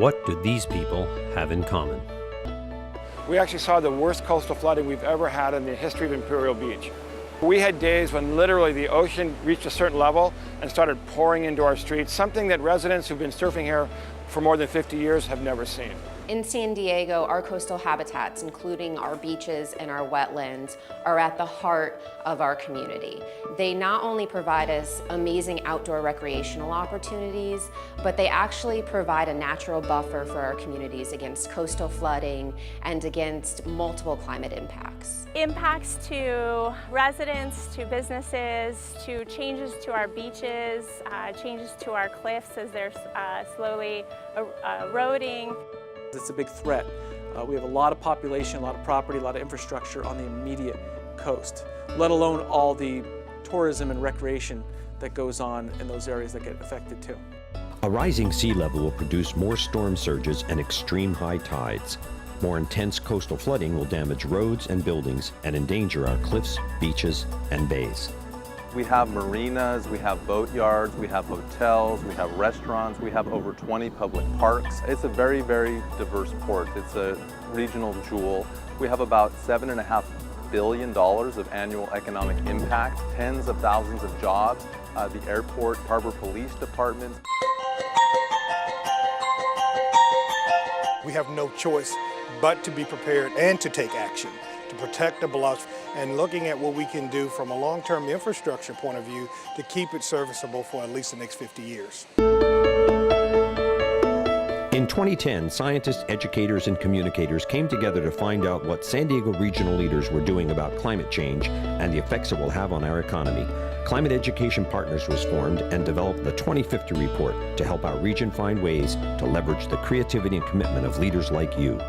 What do these people have in common? We actually saw the worst coastal flooding we've ever had in the history of Imperial Beach. We had days when literally the ocean reached a certain level and started pouring into our streets, something that residents who've been surfing here for more than 50 years have never seen. In San Diego, our coastal habitats, including our beaches and our wetlands, are at the heart of our community. They not only provide us amazing outdoor recreational opportunities, but they actually provide a natural buffer for our communities against coastal flooding and against multiple climate impacts. Impacts to residents, to businesses, to changes to our beaches, changes to our cliffs as they're slowly eroding. It's a big threat. We have a lot of population, a lot of property, a lot of infrastructure on the immediate coast, let alone all the tourism and recreation that goes on in those areas that get affected too. A rising sea level will produce more storm surges and extreme high tides. More intense coastal flooding will damage roads and buildings and endanger our cliffs, beaches, and bays. We have marinas, we have boat yards, we have hotels, we have restaurants, we have over 20 public parks. It's a very, very diverse port. It's a regional jewel. We have about $7.5 billion of annual economic impact, tens of thousands of jobs, the airport, harbor police department. We have no choice but to be prepared and to take action to protect the bluffs, and looking at what we can do from a long-term infrastructure point of view to keep it serviceable for at least the next 50 years. In 2010, scientists, educators, and communicators came together to find out what San Diego regional leaders were doing about climate change and the effects it will have on our economy. Climate Education Partners was formed and developed the 2050 report to help our region find ways to leverage the creativity and commitment of leaders like you.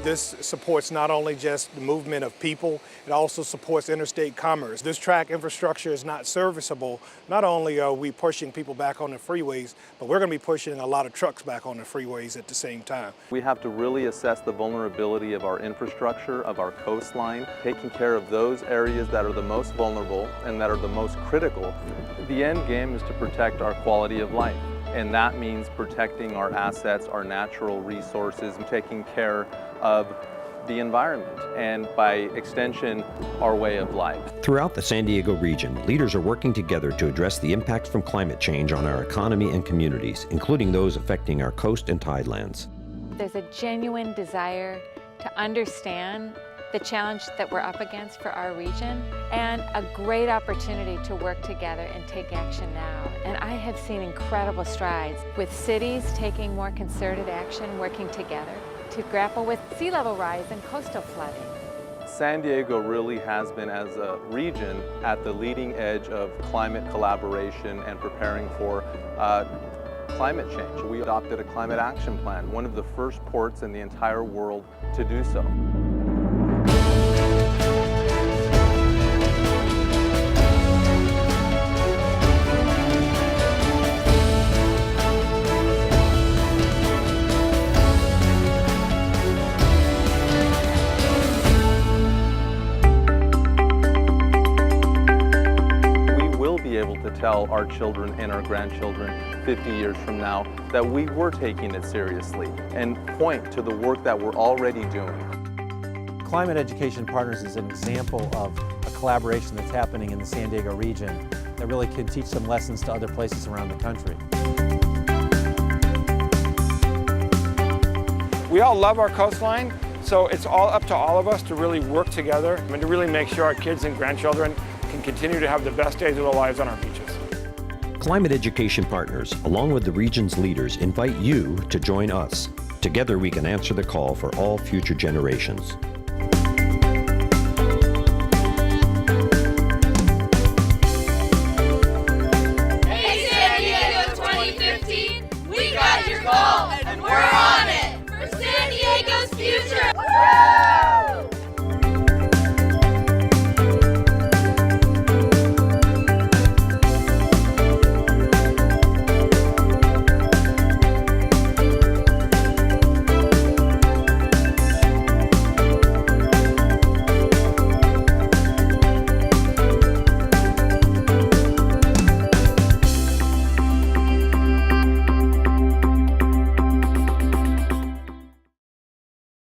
This supports not only just the movement of people, it also supports interstate commerce. This track infrastructure is not serviceable. Not only are we pushing people back on the freeways, but we're going to be pushing a lot of trucks back on the freeways at the same time. We have to really assess the vulnerability of our infrastructure, of our coastline, taking care of those areas that are the most vulnerable and that are the most critical. The end game is to protect our quality of life. And that means protecting our assets, our natural resources, and taking care of the environment, and by extension, our way of life. Throughout the San Diego region, leaders are working together to address the impacts from climate change on our economy and communities, including those affecting our coast and tidelands. There's a genuine desire to understand the challenge that we're up against for our region, and a great opportunity to work together and take action now. And I have seen incredible strides with cities taking more concerted action, working together to grapple with sea level rise and coastal flooding. San Diego really has been, as a region, at the leading edge of climate collaboration and preparing for climate change. We adopted a climate action plan, one of the first ports in the entire world to do so. To tell our children and our grandchildren 50 years from now that we were taking it seriously and point to the work that we're already doing. Climate Education Partners is an example of a collaboration that's happening in the San Diego region that really can teach some lessons to other places around the country. We all love our coastline, so it's all up to all of us to really work together and to really make sure our kids and grandchildren can continue to have the best days of their lives on our beaches. Climate Education Partners, along with the region's leaders, invite you to join us. Together we can answer the call for all future generations.